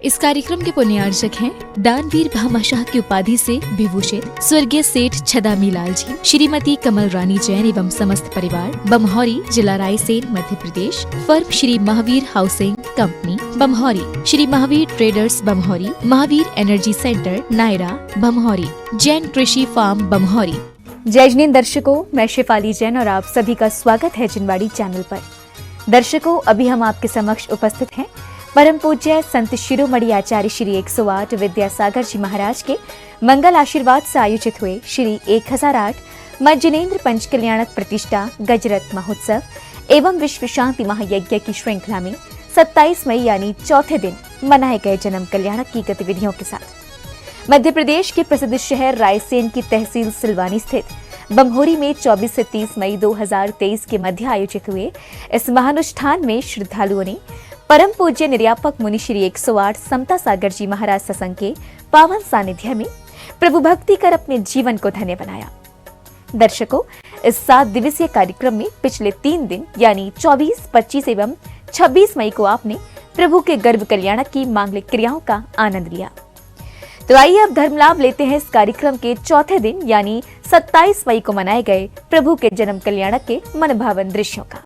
इस कार्यक्रम के पुण्यार्चक हैं दानवीर भामाशाह की उपाधि से विभूषित स्वर्गीय सेठ छदामी लाल जी, श्रीमती कमल रानी जैन एवं समस्त परिवार, बमहौरी, जिला Raisen, Madhya Pradesh. Firm Shri Mahavir housing company Bamhori, Shri Mahavir traders Bamhori, Mahavir energy centre Nayara Bamhori, Jain कृषि फार्म बमहौरी। जय जिनेंद्र दर्शकों, मैं शेफाली जैन और आप सभी का स्वागत है जिनवाड़ी चैनल पर। दर्शकों, अभी हम आपके समक्ष उपस्थित हैं परम पूज्य संत शिरोमणि आचार्य श्री 108 विद्यासागर जी महाराज के मंगल आशीर्वाद से आयोजित हुए श्री 1008 मां जिनेंद्र पंच कल्याणक प्रतिष्ठा गजरत महोत्सव एवं विश्व शांति महायज्ञ की श्रृंखला में 27 मई यानी चौथे दिन मनाए गए जन्म कल्याणक की गतिविधियों के साथ मध्य प्रदेश के प्रसिद्ध शहर रायसेन की तहसील सिलवानी स्थित बमहौरी में 24 से 30 मई 2023 के मध्य आयोजित हुए इस महानुष्ठान में श्रद्धालुओं ने परम पूज्य निर्यापक मुनि श्री 108 समता सागर जी महाराज सत्संग के पावन सानिध्य में प्रभु भक्ति कर अपने जीवन को धन्य बनाया। दर्शकों, इस 7 दिवसीय कार्यक्रम में पिछले 3 दिन यानी 24, 25 एवं 26 मई को आपने प्रभु के गर्भ कल्याणक की मांगलिक क्रियाओं का आनंद लिया। तो आइए अब धर्म लाभ लेते हैं इस कार्यक्रम के चौथे दिन यानी 27 मई को मनाए गए प्रभु के जन्म कल्याणक के मनभावन दृश्यों का।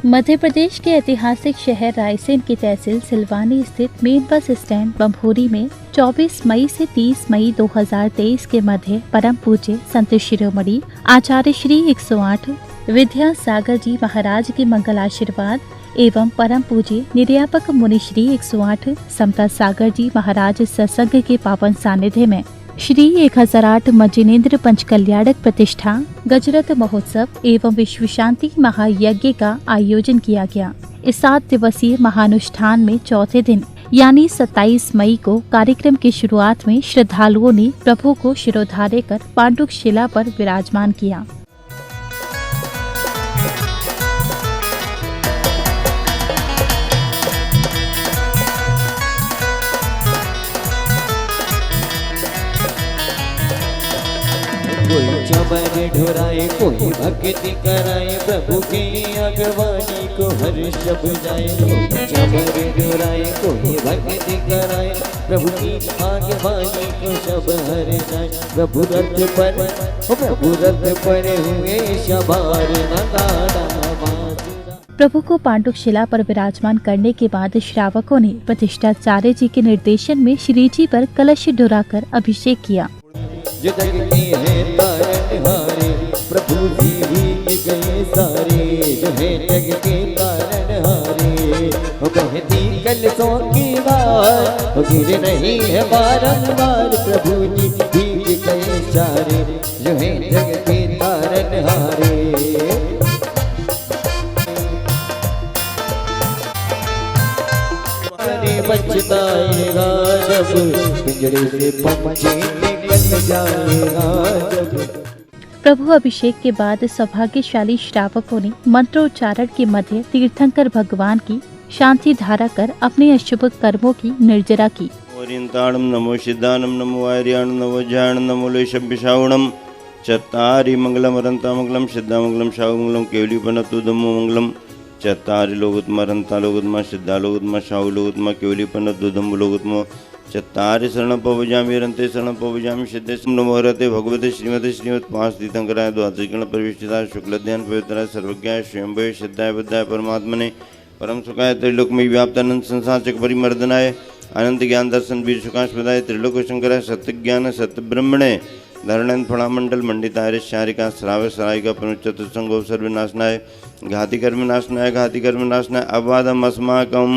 मध्य प्रदेश के ऐतिहासिक शहर रायसेन की तहसील सिलवानी स्थित मेन बस स्टैंड बमहौरी में 24 मई से 30 मई 2023 के मध्य परम पूज्य संत शिरोमणि आचार्य श्री 108 विद्यासागर जी महाराज के मंगल आशीर्वाद एवं परम पूज्य निर्यापक मुनि श्री 108 समता सागर जी महाराज सत्संग के पावन सानिध्य में श्री 1008 मां जिनेंद्र पंच कल्याणक प्रतिष्ठा गजरत महोत्सव एवं विश्व शांति महायज्ञ का आयोजन किया गया। इस 7 दिवसीय महानुष्ठान में चौथे दिन यानी 27 मई को कार्यक्रम की शुरुआत में श्रद्धालुओं ने प्रभु को शिरोधार्य कर पांडुक शिला पर विराजमान किया। कोई चमन ढुराए, कोई भक्ति कराए, प्रभु की अगवानी को हर्ष बुझाए। कोई चमन ढुराए, कोई भक्ति कराए, प्रभु की अगवानी को सब हर्षाए। प्रभु रथ पर हुए सवार नगाड़ा। प्रभु को पांडुक शिला पर विराजमान करने के बाद श्रावकों ने प्रतिष्ठाचार्य जी के निर्देशन में श्री जी पर कलश ढुराकर अभिषेक किया। जो जगती है तारनहारे, प्रभु जी भीग गए सारे। जो है जग के तारनहारे, वो बहती कलशों की बार, वो गिर नहीं है बारंबार। प्रभु जी भीग गए सारे, जो है जग के तारनहारे। बचताएगा जब पिंजरे से पंछी निकल जाएगा जब। प्रभु अभिषेक के बाद सौभाग्यशाली श्रावकों ने मंत्रोच्चारण के मध्य तीर्थंकर भगवान की शांति धारा कर अपने अशुभ कर्मों की निर्जरा की। ओरियंताणम नमो सिद्धानम नमो आर्याणम नमो ज्ञान नमो लेशभ्यशावणम चत्तारि मंगलम अरंता मंगलम सिद्धा मंगलम शावमंगलम केवलीपनतु धम्मो मंगलम चत्तारि लोकोत्तम अरंता लोकोत्तम सिद्धा लोकोत्तम शाहु लोकोत्तम केवलीपनतु धम्मो लोकोत्तम चत्तारि शरणं पवजामि अरन्ते शरणं पवजामि सिद्धे नमो हरते भगवते श्रीमते श्रीमत् 5 तीर्थंकराय द्वादशगण परिविष्टिताय शुक्लध्यान पवित्राय सर्वज्ञाय स्वयंभवे सिद्धाय बुद्धाय परमात्मने परम सुखाय त्रिलोकमयी व्याप्तानंद संसार चक परिमर्दनाय अनंत ज्ञान दर्शन वीर सुखास्पदाय त्रिलोक शंकराय सत्य ज्ञान सत्य ब्रह्मणे धरणन फणामंडल मंडिताय शारिका श्राव सरायिका पुनश्चतुर्संगो सर्वनाशनाय घाति कर्म नाशनाय घाति कर्म नाशनाय अबाधम अस्माकं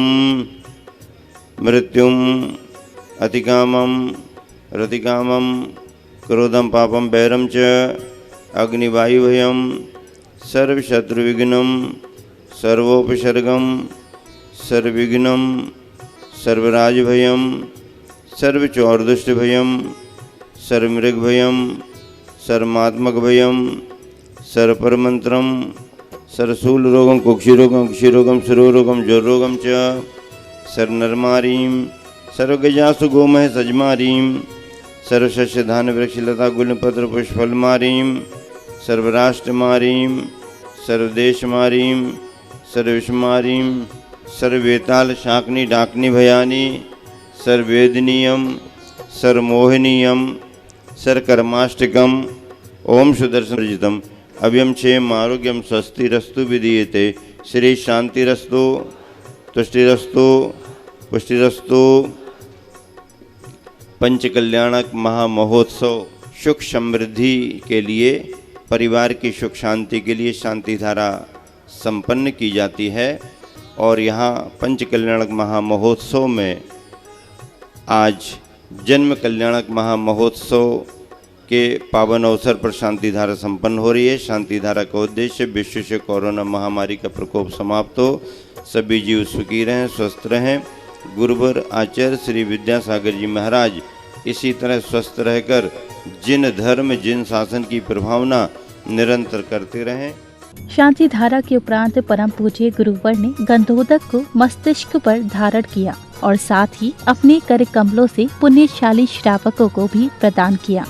मृत्युम अतिकामं रतिकामं क्रोधं पापं वैरं च अग्निवायुभयं सर्वशत्रुविघ्नं सर्वोपसर्गं सर्वविघ्नं सर्वराजभयं सर्वचौर्दुष्टभयं सर्वमृगभयं सर्वमात्मकभयं सर्वपरमंत्रं सर्वशूलरोगं कुक्षिरोगं क्षिरोगं सुरोरोगं ज्वरोगं च सर्वनरमारीं सर्वगजासु गोमह सजमारीं सर्वशस्य धान वृक्ष लता गुलपत्र पुष्पफलमारीं सर्वराष्ट्रमारीं सर्वदेशमारीं सर्वविश्वमारीं सर्ववेताल शाकनी डाकनी भयानी सर्ववेदनीयम सर्वमोहनीयम सर्वकर्माष्टकम ओम सुदर्शनजितम अभ्यम क्षेम आरोग्यम स्वस्तिरस्तु विधीयते श्री शांतिरस्तु तुष्टिरस्तु पुष्टिरस्तु। पंचकल्याणक महामहोत्सव सुख समृद्धि के लिए, परिवार की सुख शांति के लिए शांति धारा संपन्न की जाती है। और यहाँ पंचकल्याणक महामहोत्सव में आज जन्म कल्याणक महामहोत्सव के पावन अवसर पर शांति धारा संपन्न हो रही है। शांति धारा का उद्देश्य विश्व से कोरोना महामारी का प्रकोप समाप्त हो, सभी जीव सुखी रहें, स्वस्थ रहें। गुरुवर आचार्य श्री विद्यासागर जी महाराज इसी तरह स्वस्थ रहकर जिन धर्म जिन शासन की प्रभावना निरंतर करते रहें। शांति धारा के उपरांत परम पूज्य गुरुवर ने गंधोदक को मस्तिष्क पर धारण किया और साथ ही अपने कर कमलों से पुण्यशाली श्रावकों को भी प्रदान किया।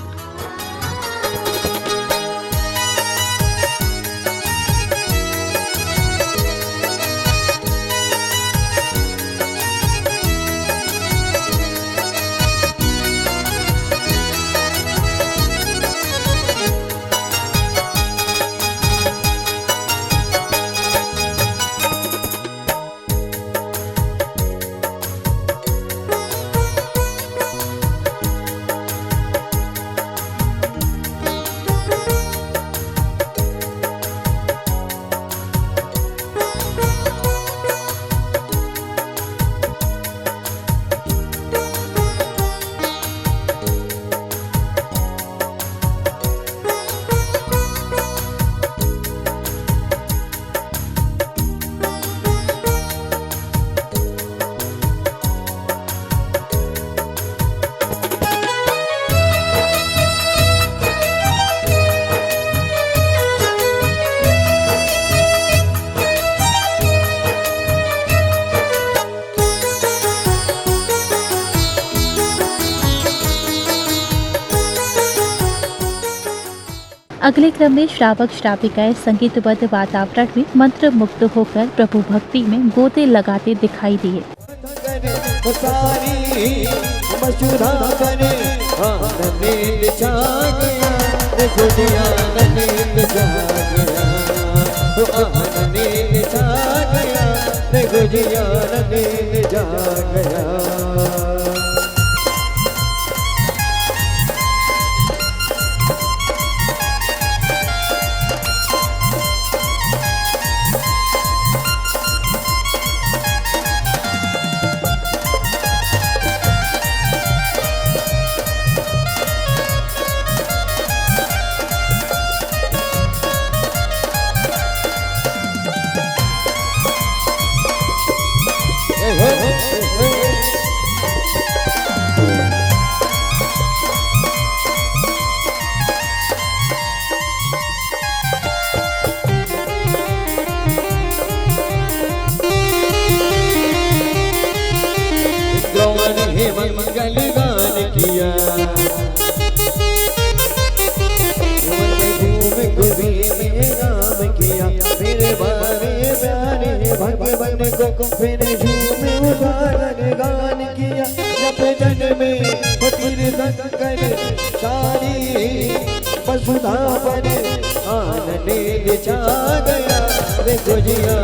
अगले क्रम में श्रावक श्राविकाएं संगीतबद्ध वातावरण में मंत्र मुग्ध होकर प्रभु भक्ति में गोते लगाते दिखाई दिए। मंगल गान किया में राम किया मेरे बारे प्यारे भगवान को फिर झूम उदाहरण गान किया जब जन में फकीर कर सारी वसुधा पर आनंद छा गया रे गुजिया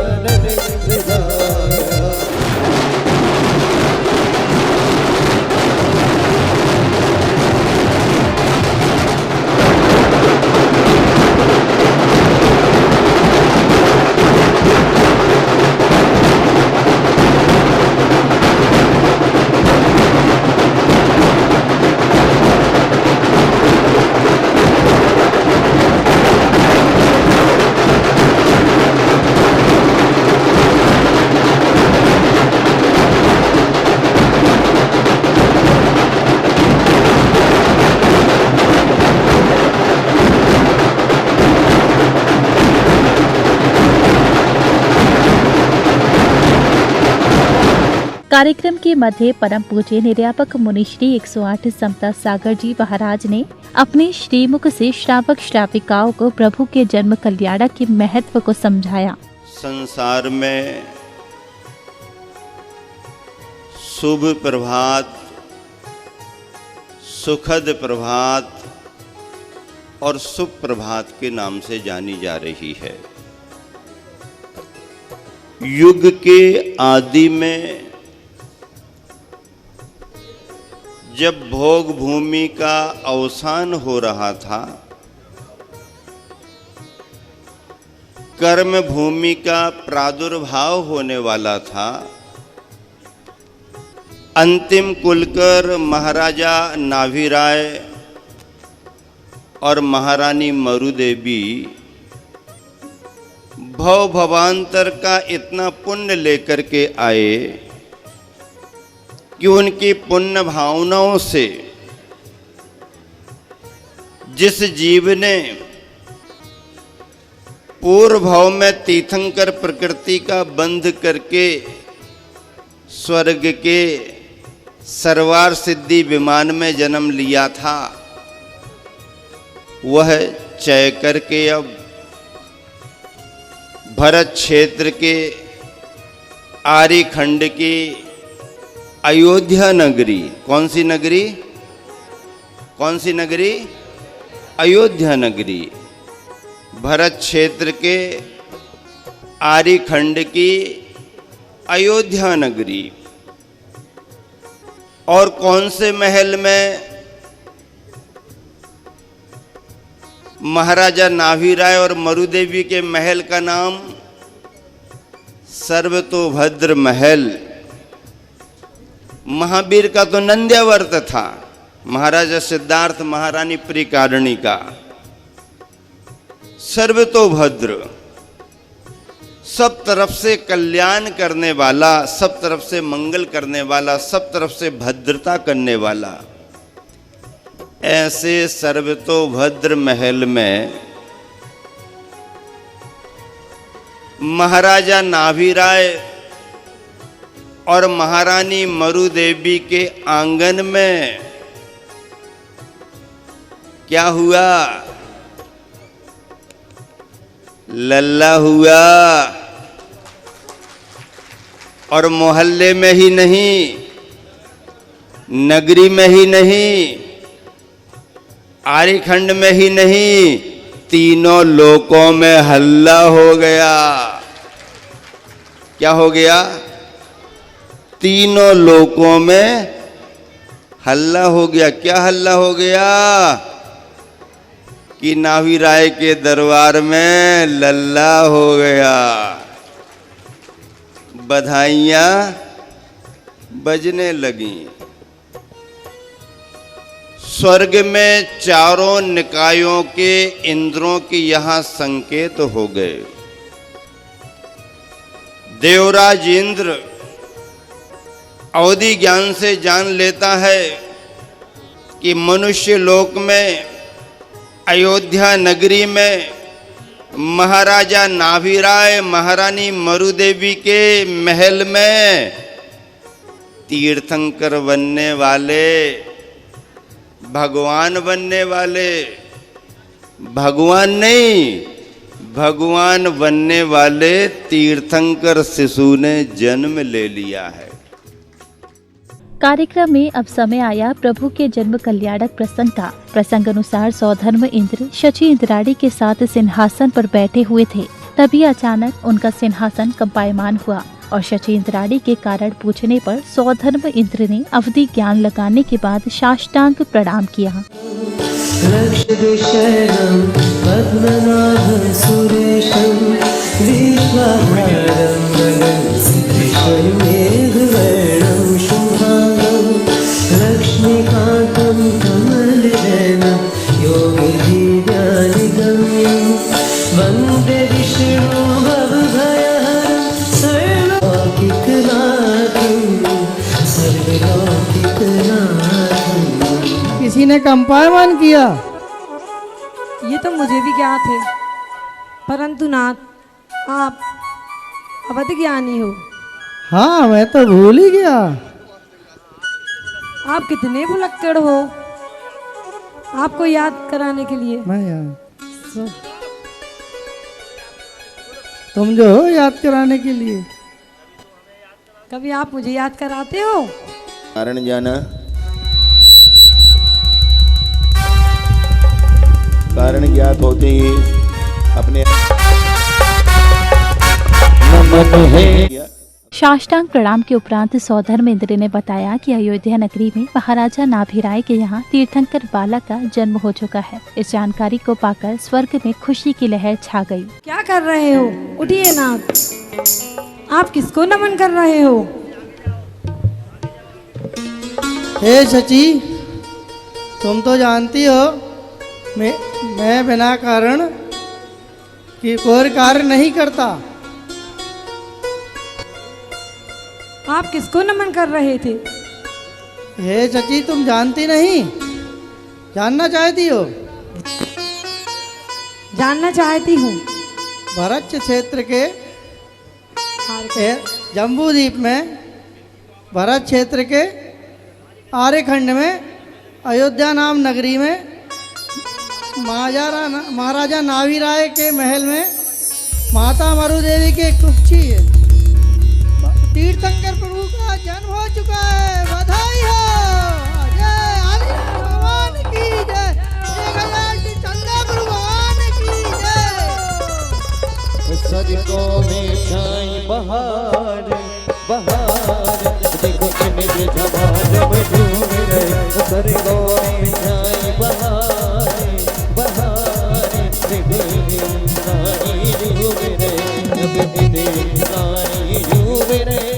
कार्यक्रम के मध्य परम पूज्य निर्यापक मुनि श्री 108 समता सागर जी महाराज ने अपने श्रीमुख से श्रावक श्राविकाओं को प्रभु के जन्म कल्याणक के महत्व को समझाया। संसार में शुभ प्रभात, सुखद प्रभात और शुभ प्रभात के नाम से जानी जा रही है। युग के आदि में जब भोग भूमि का अवसान हो रहा था, कर्म भूमि का प्रादुर्भाव होने वाला था, अंतिम कुलकर महाराजा नाभिराय और महारानी मरुदेवी भव भवांतर का इतना पुण्य लेकर के आए कि उनकी पुण्य भावनाओं से जिस जीव ने पूर्व भाव में तीर्थंकर प्रकृति का बंध करके स्वर्ग के सर्वार सिद्धि विमान में जन्म लिया था, वह चय करके अब भरत क्षेत्र के आर्य खंड की अयोध्या नगरी, कौन सी नगरी? कौन सी नगरी? अयोध्या नगरी, भरत क्षेत्र के आर्य खंड की अयोध्या नगरी। और कौन से महल में? महाराजा नाभिराय और मरुदेवी के महल का नाम सर्वतोभद्र महल। महावीर का तो नंद्यावर्त था, महाराजा सिद्धार्थ महारानी प्रिकारिणी का। सर्वतोभद्र, सब तरफ से कल्याण करने वाला, सब तरफ से मंगल करने वाला, सब तरफ से भद्रता करने वाला, ऐसे सर्वतोभद्र महल में महाराजा नाभिराय और महारानी मरुदेवी के आंगन में क्या हुआ? लल्ला हुआ। और मोहल्ले में ही नहीं, नगरी में ही नहीं, आर्यखंड में ही नहीं, तीनों लोकों में हल्ला हो गया। क्या हो गया? तीनों लोकों में हल्ला हो गया। क्या हल्ला हो गया? कि नाभिराय के दरबार में लल्ला हो गया। बधाइयां बजने लगी। स्वर्ग में चारों निकायों के इंद्रों की यहां संकेत हो गए। देवराज इंद्र अवधि ज्ञान से जान लेता है कि मनुष्य लोक में अयोध्या नगरी में महाराजा नाभिराय महारानी मरुदेवी के महल में तीर्थंकर बनने वाले, भगवान बनने वाले, भगवान नहीं, भगवान बनने वाले तीर्थंकर शिशु ने जन्म ले लिया है। कार्यक्रम में अब समय आया प्रभु के जन्म कल्याणक प्रसंग का। प्रसंग अनुसार सौधर्म इंद्र शची इंद्राणी के साथ सिंहासन पर बैठे हुए थे। तभी अचानक उनका सिंहासन कंपायमान हुआ और शची इंद्राणी के कारण पूछने पर सौधर्म इंद्र ने अवधि ज्ञान लगाने के बाद साष्टांग प्रणाम किया। किसी ने कंपायमान किया, ये तो मुझे भी ज्ञात है, परंतु नाथ आप अवध ज्ञानी हो, हाँ मैं तो भूल ही गया। आप कितने भुलक्कड़ हो, आपको याद कराने के लिए। मैं यार तुम जो हो याद कराने के लिए। कभी आप मुझे याद कराते हो? कारण जाना, कारण ज्ञात होते ही अपने नमन है। साष्टांग प्रणाम के उपरांत सौधर्मेंद्र ने बताया कि अयोध्या नगरी में महाराजा नाभिराय के यहाँ तीर्थंकर बालक का जन्म हो चुका है। इस जानकारी को पाकर स्वर्ग में खुशी की लहर छा गई। क्या कर रहे हो? उठिए नाथ, आप किसको नमन कर रहे हो? हे शची, तुम तो जानती हो मैं बिना कारण की कोई कार्य नहीं करता। आप किसको नमन कर रहे थे? हे शची, तुम जानती नहीं, जानना चाहती हो? जानना चाहती हूँ। भरत क्षेत्र के जम्बू द्वीप में, भरत क्षेत्र के आर्यखंड में, अयोध्या नाम नगरी में महाराजा नाभिराय के महल में माता मरुदेवी के कुक्षी है। तीर्थंकर प्रभु का जन्म हो चुका है। बधाई हो। जय हरि भगवान की जय। 1000 चंदा गुरु भगवान की जय। सजको में छाई बहार बहार, देखो मेरे जवान में झूम रहे। सजको में छाई बहार बहार, देखो रानी झूम रहे, रानी झूम रहे।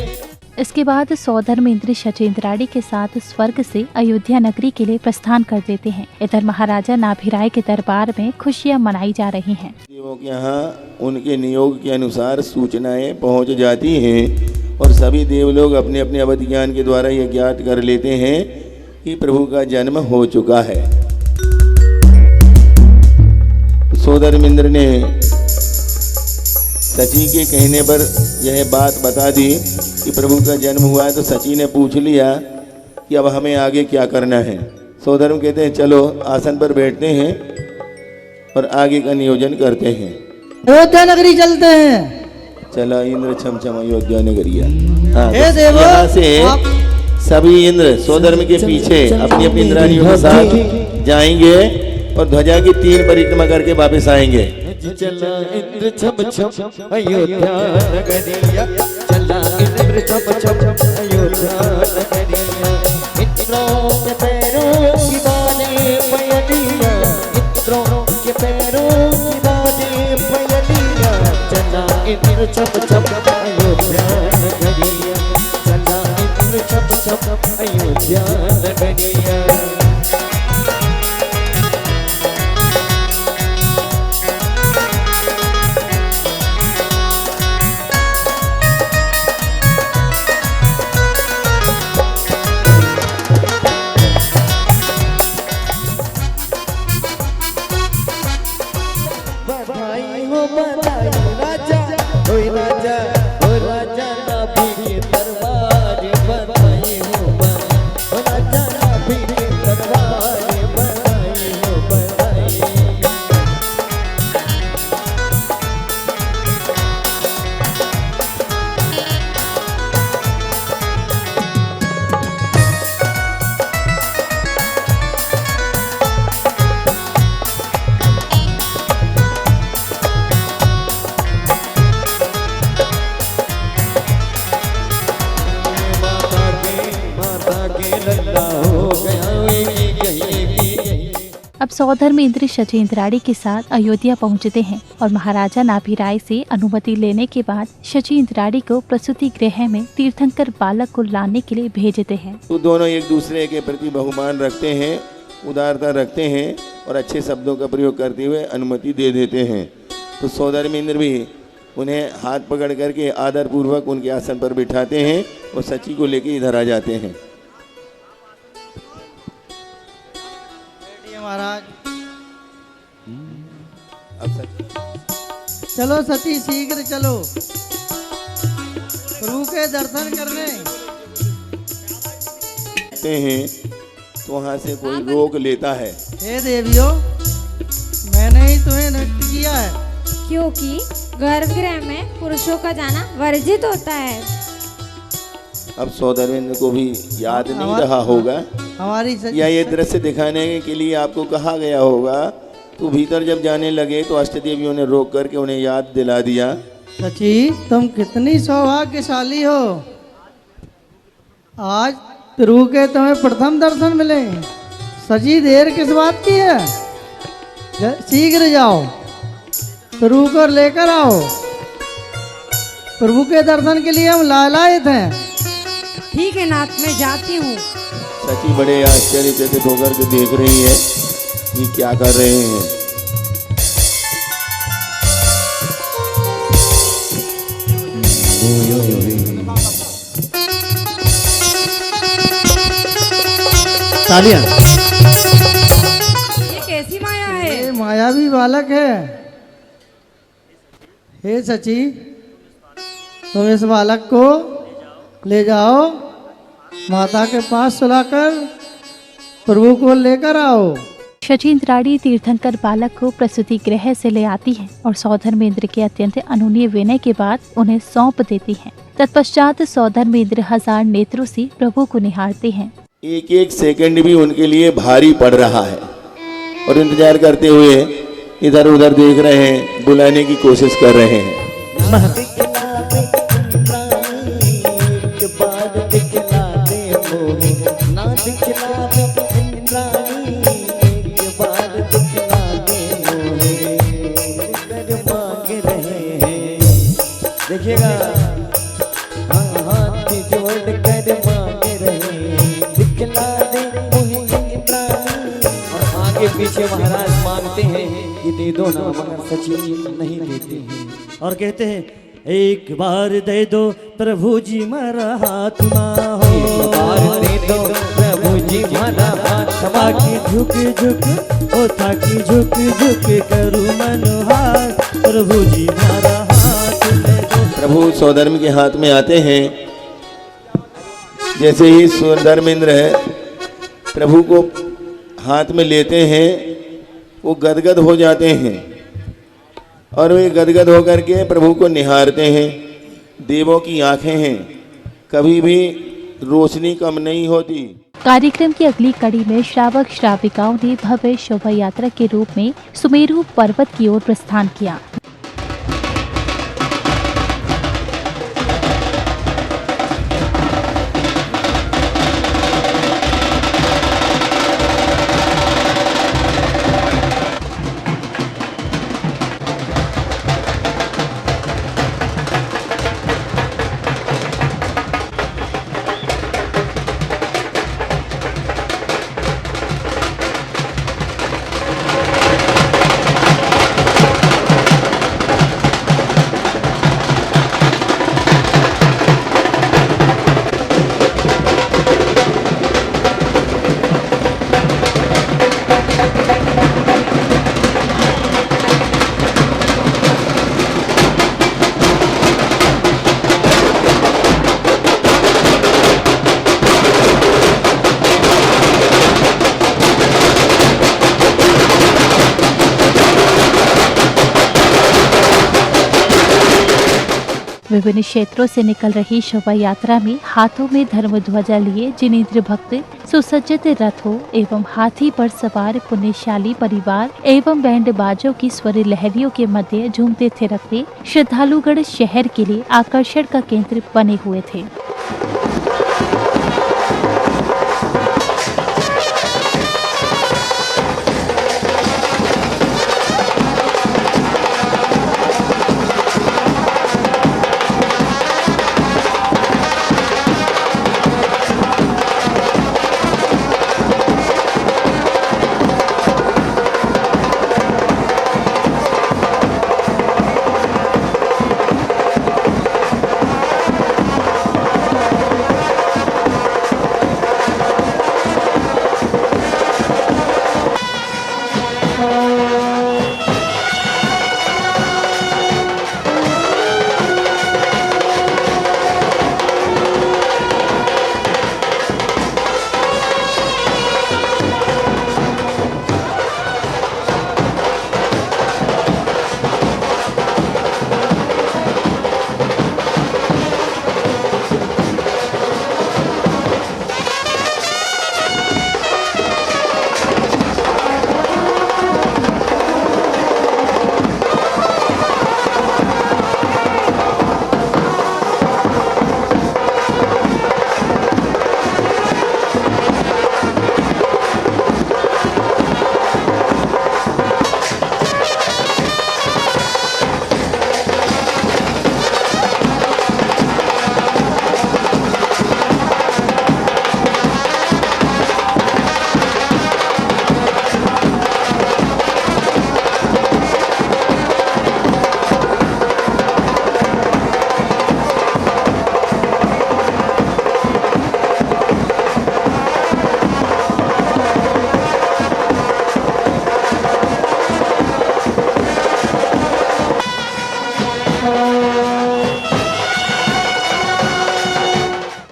इसके बाद सौधर्मेंद्र शचेंद्राणी के साथ स्वर्ग से अयोध्या नगरी के लिए प्रस्थान कर देते हैं। इधर महाराजा नाभिराय के दरबार में खुशियां मनाई जा रही हैं। देवों के यहाँ उनके नियोग के अनुसार सूचनाएं पहुंच जाती हैं और सभी देवलोग अपने अपने अवध ज्ञान के द्वारा यह ज्ञात कर लेते हैं कि प्रभु का जन्म हो चुका है। सौधर्मेंद्र ने सची के कहने पर यह बात बता दी कि प्रभु का जन्म हुआ है। तो सची ने पूछ लिया कि अब हमें आगे क्या करना है। सौधर्म कहते हैं चलो आसन पर बैठते हैं और आगे का नियोजन करते हैं। अयोध्या नगरी चलते हैं। चला इंद्र छम छम अयोध्या नगरिया। हाँ, हे देवो, यहाँ से सभी इंद्र सौधर्म के पीछे अपनी अपनी इंद्राणियों के साथ जाएंगे और ध्वजा की 3 परिक्रमा करके वापस आएंगे। चला इंद्र छम छम अयोध्या नगरिया, चला इंद्र छम छम अयोध्या नगरिया। इंद्रों के पैरों की बालें पयलिया, इंद्रों के पैरों की बालें पयलिया। चला इंद्र छम छम अयोध्या नगरिया, चला इंद्र छम छम अयोध्या नगरिया। बधाई हो बधाई राजा, ओ राजा, ओ राजा नाभि के दरबार। बधाई हो बधाई, ओ राजा नाभि के दरबार। बधाई हो बधाई। अब सौधर्मेंद्र शचेंद्राणी के साथ अयोध्या पहुंचते हैं और महाराजा नाभिराय से अनुमति लेने के बाद शचेंद्राणी को प्रसूति गृह में तीर्थंकर बालक को लाने के लिए भेजते हैं। तो दोनों एक दूसरे के प्रति बहुमान रखते हैं, उदारता रखते हैं और अच्छे शब्दों का प्रयोग करते हुए अनुमति दे देते हैं। तो सौधर्मेंद्र भी उन्हें हाथ पकड़ करके आदर पूर्वक उनके आसन पर बिठाते हैं और सची को लेके इधर आ जाते हैं। महाराज अब सची चलो सती शीघ्र चलो। प्रभु के दर्शन करने हैं तो वहाँ से कोई रोक लेता है। हे देवियों, मैंने ही तुम्हें नष्ट किया है। क्योंकि गर्भगृह में पुरुषों का जाना वर्जित होता है। अब सौदरेंद्र को भी याद नहीं रहा होगा हमारी या ये दृश्य दिखाने के लिए आपको कहा गया होगा। तो भीतर जब जाने लगे तो अष्टदेवियों ने रोक करके उन्हें याद दिला दिया। सची, तुम कितनी सौभाग्यशाली हो, आज प्रभु के तुम्हें प्रथम दर्शन मिले। सची, देर किस बात की है? शीघ्र जाओ, प्रभु को लेकर आओ। प्रभु के दर्शन के लिए हम लालायित हैं। ठीक है नाथ, मैं जाती हूँ। सची बड़े आश्चर्यचकित होकर के देख रही है कि क्या कर रहे हैं। तालियां। ये कैसी माया है? ये मायावी बालक है। हे सची, तुम इस बालक को ले जाओ, माता के पास सुलाकर प्रभु को लेकर आओ। शचीन्द्राणी तीर्थंकर बालक को प्रसूति गृह से ले आती है और सौधर्मेंद्र के अत्यंत अनुनय विनय के बाद उन्हें सौंप देती हैं। तत्पश्चात सौधर्मेंद्र 1000 नेत्रों से प्रभु को निहारते हैं। एक एक सेकंड भी उनके लिए भारी पड़ रहा है और इंतजार करते हुए इधर उधर देख रहे हैं, बुलाने की कोशिश कर रहे हैं। देखिएगा, हाथ जोड़ कर मांग रहे, दिखला दे मुझे इंद्राणी। और आगे पीछे महाराज मांगते हैं कि दे दो ना, मगर सची नहीं देते हैं और कहते हैं एक बार दे दो प्रभु जी मारा हाथ ना हो। एक बार दे दो प्रभु जी मारा हाथ, ताकि झुक झुक ओ ताकि झुक झुक करूं मनोहार, प्रभु जी मारा हाथ दे दो। प्रभु सौधर्म के हाथ में आते हैं। जैसे ही सौधर्मेंद्र है प्रभु को हाथ में लेते हैं, वो गदगद हो जाते हैं और वे गदगद होकर के प्रभु को निहारते हैं। देवों की आंखें हैं, कभी भी रोशनी कम नहीं होती। कार्यक्रम की अगली कड़ी में श्रावक श्राविकाओं ने भव्य शोभा यात्रा के रूप में सुमेरु पर्वत की ओर प्रस्थान किया। विभिन्न क्षेत्रों से निकल रही शोभा यात्रा में हाथों में धर्म ध्वजा लिए जिनेंद्र भक्त सुसज्जित रथों एवं हाथी पर सवार पुण्यशाली परिवार एवं बैंड बाजों की स्वर लहरियों के मध्य झूमते थिरकते श्रद्धालुगढ़ शहर के लिए आकर्षण का केंद्र बने हुए थे।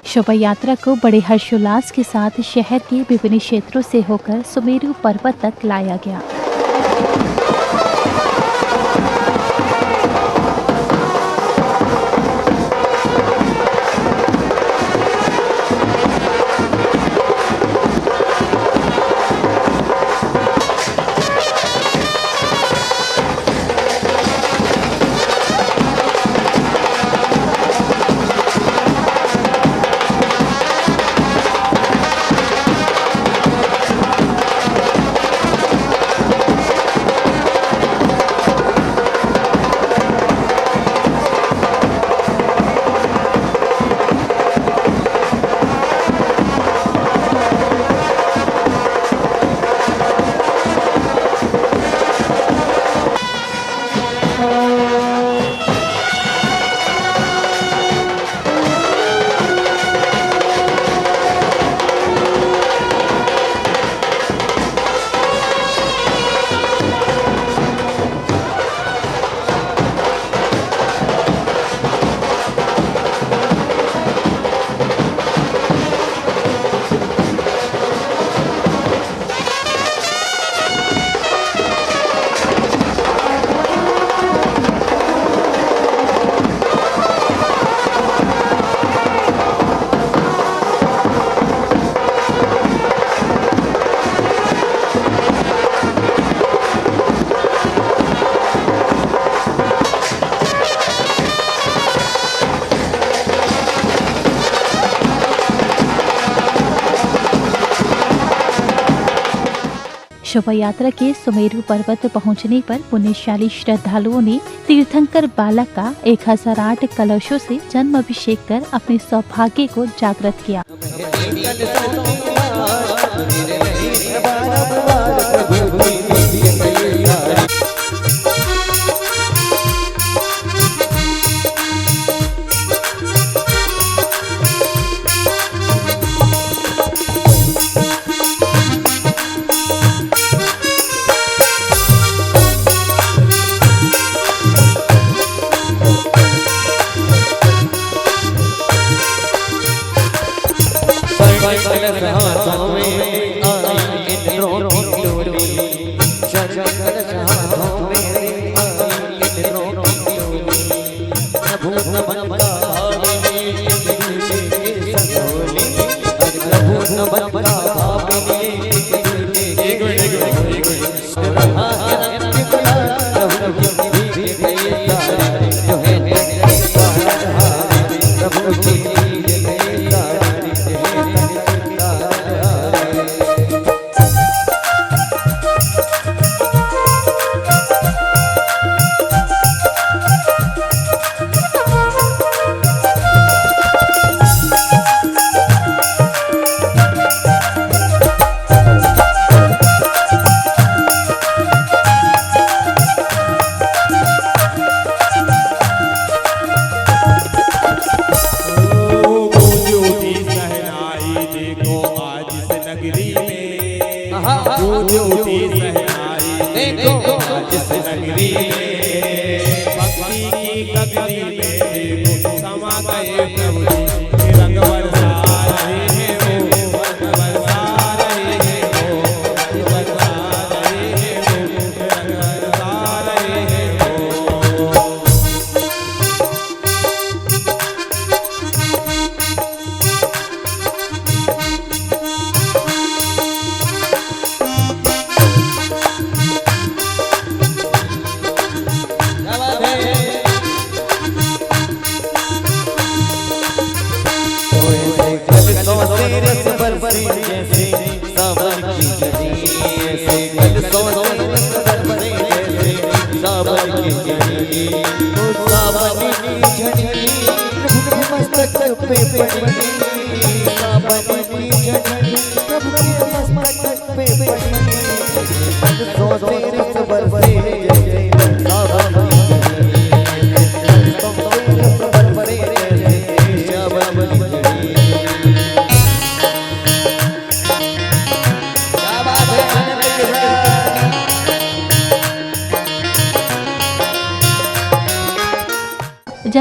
शोभा यात्रा को बड़े हर्षोल्लास के साथ शहर के विभिन्न क्षेत्रों से होकर सुमेरु पर्वत तक लाया गया। शोभा यात्रा के सुमेरु पर्वत पहुंचने पर पुण्यशाली श्रद्धालुओं ने तीर्थंकर बालक का 1008 कलशों से जन्म अभिषेक कर अपने सौभाग्य को जागृत किया।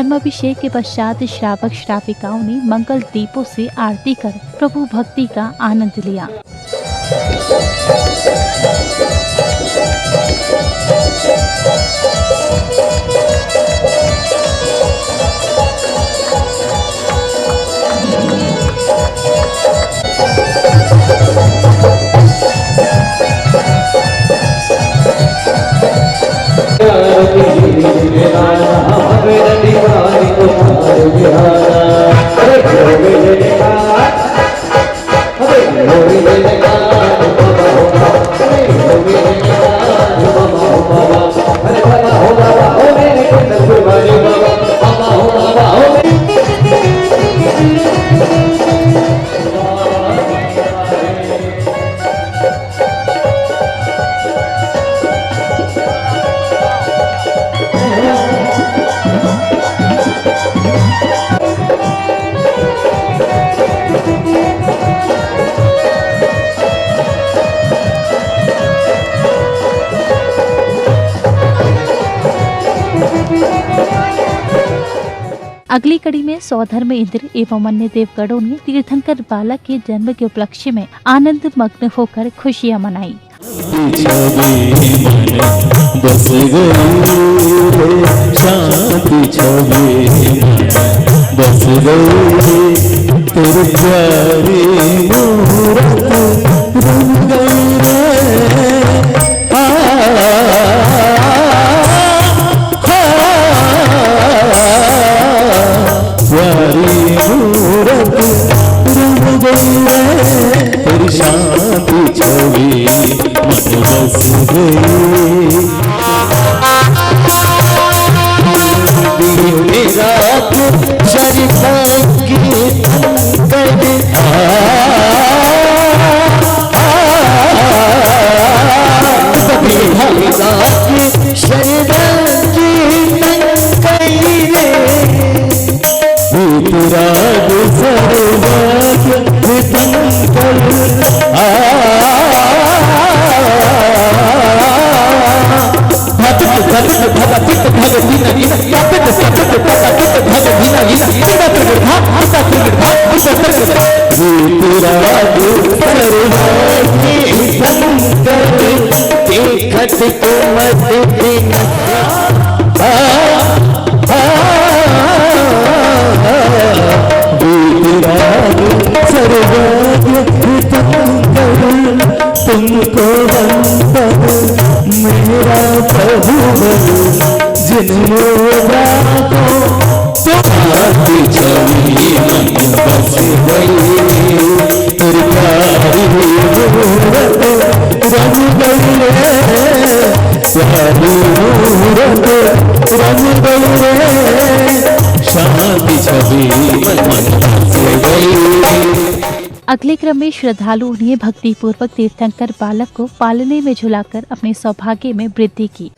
धर्माभिषेक के पश्चात श्रावक श्राविकाओं ने मंगल दीपों से आरती कर प्रभु भक्ति का आनंद लिया। अगली कड़ी में सौधर्म इंद्र एवं अन्य देवगणों ने तीर्थंकर बालक के जन्म के उपलक्ष्य में आनंद मग्न होकर खुशियां मनाई। बस शांति छवि बस तेरे प्यारे मूरत रंग तेरी शांति छवि मन बस गई मेरा शरीफा की तुमको मेरा प्रभु जिन्हों तुम्हारी छवि बस गई तेरी प्यारी मूरत रंग गई प्यारी मूरत रंग गई शांति छवि मन बस गई। अगले क्रम में श्रद्धालुओं ने भक्ति पूर्वक तीर्थंकर बालक को पालने में झुलाकर अपने सौभाग्य में वृद्धि की।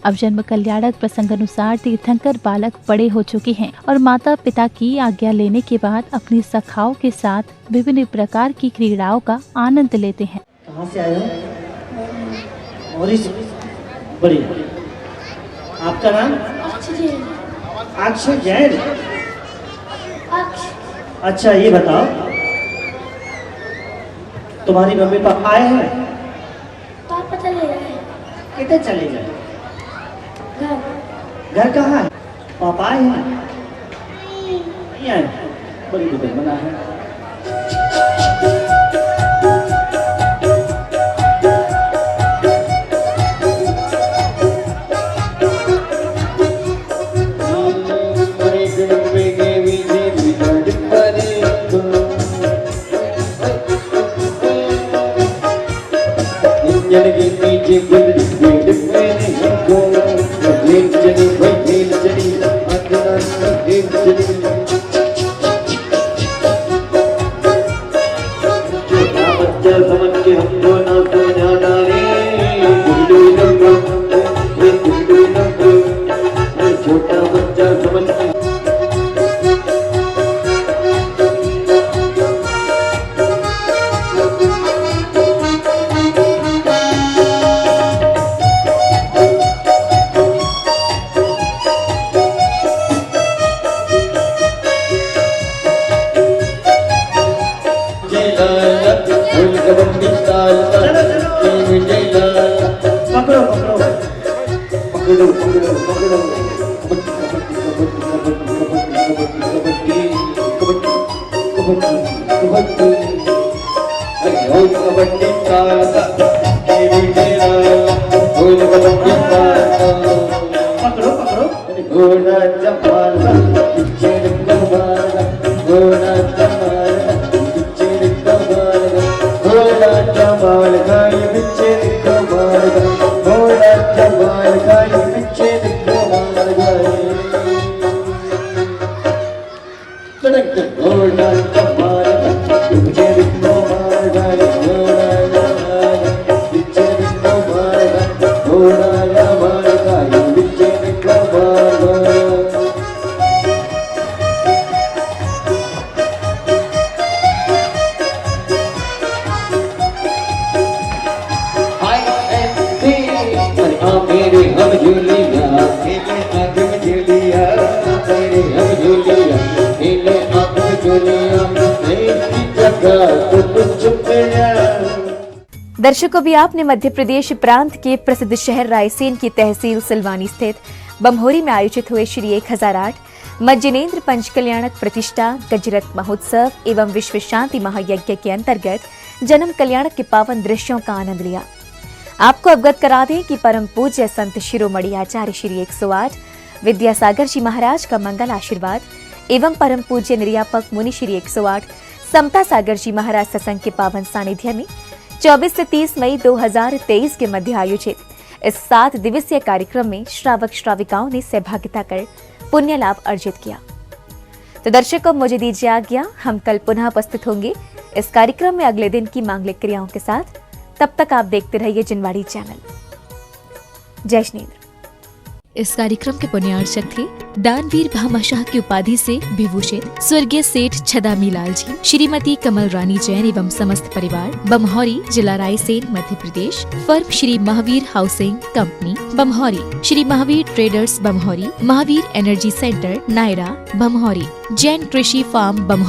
अब जन्म कल्याणक प्रसंग अनुसार तीर्थंकर बालक बड़े हो चुके हैं और माता पिता की आज्ञा लेने के बाद अपनी सखाओं के साथ विभिन्न प्रकार की क्रीड़ाओं का आनंद लेते हैं। कहाँ से आए हो? मॉरिस। बढ़िया। आपका नाम? अक्षय जैन। अच्छा ये बताओ, तुम्हारी मम्मी पापा आए हैं? पापा चले गए। कितने चले गए? घर कहाँ है? पापा आए हैं? नहीं आए। बड़ी दुकान बना है। समझ के हमको ना समझाना रे, छोटा बच्चा समझ के घोड़ा जमाल पिक्चर कमाल, घोड़ा जमाल पिक्चर कमाल, घोड़ा जमाल गाय पिक्चर कमाल, घोड़ा जमाल गाय पिक्चर कमाल गाय, घोड़ा जमाल पिक्चर कमाल गाय, घोड़ा जमाल पिक्चर कमाल, घोड़ा जमाल गाय पिक्चर कमाल। मेरे हम झूलिया मेरे आंख में झूलिया, मेरे हम झूलिया मेरे आंख में झूलिया, मेरी जगह तो कुछ चुप गया। दर्शकों, भी आपने मध्य प्रदेश प्रांत के प्रसिद्ध शहर रायसेन की तहसील सिलवानी स्थित बमहोरी में आयोजित हुए श्री 1008 मज्जनेन्द्र पंचकल्याणक प्रतिष्ठा गजरत महोत्सव एवं विश्व शांति महायज्ञ के अंतर्गत जन्म कल्याणक के पावन दृश्यों का आनंद लिया। आपको अवगत करा दें कि परम पूज्य संत शिरोमणि आचार्य श्री 108 विद्यासागर जी महाराज का मंगल आशीर्वाद एवं परम पूज्य निर्यापक मुनि श्री 108 समता सागर जी महाराज सत्संग के पावन सानिध्य में 24 से 30 मई 2023 के मध्य आयोजित इस 7 दिवसीय कार्यक्रम में श्रावक श्राविकाओं ने सहभागिता कर पुण्य लाभ अर्जित किया। तो दर्शकों, मुझे दीजिए आज्ञा, हम कल पुनः उपस्थित होंगे इस कार्यक्रम में अगले दिन की मांगलिक क्रियाओं के साथ। तब तक आप देखते रहिए जिनवाड़ी चैनल। जय श्रीनेन्द्र। इस कार्यक्रम के पुण्यार्चक थे दानवीर भामाशाह की उपाधि से विभूषित स्वर्गीय सेठ छदामी लाल जी, श्रीमती कमल रानी जैन एवं समस्त परिवार, बमहोरी, जिला Raisen, Madhya Pradesh. Firm Shri Mahavir housing company Bamhori, Shri Mahavir traders Bamhori, Mahavir energy centre Nayara Bamhori, Jain कृषि फार्म बमहोरी।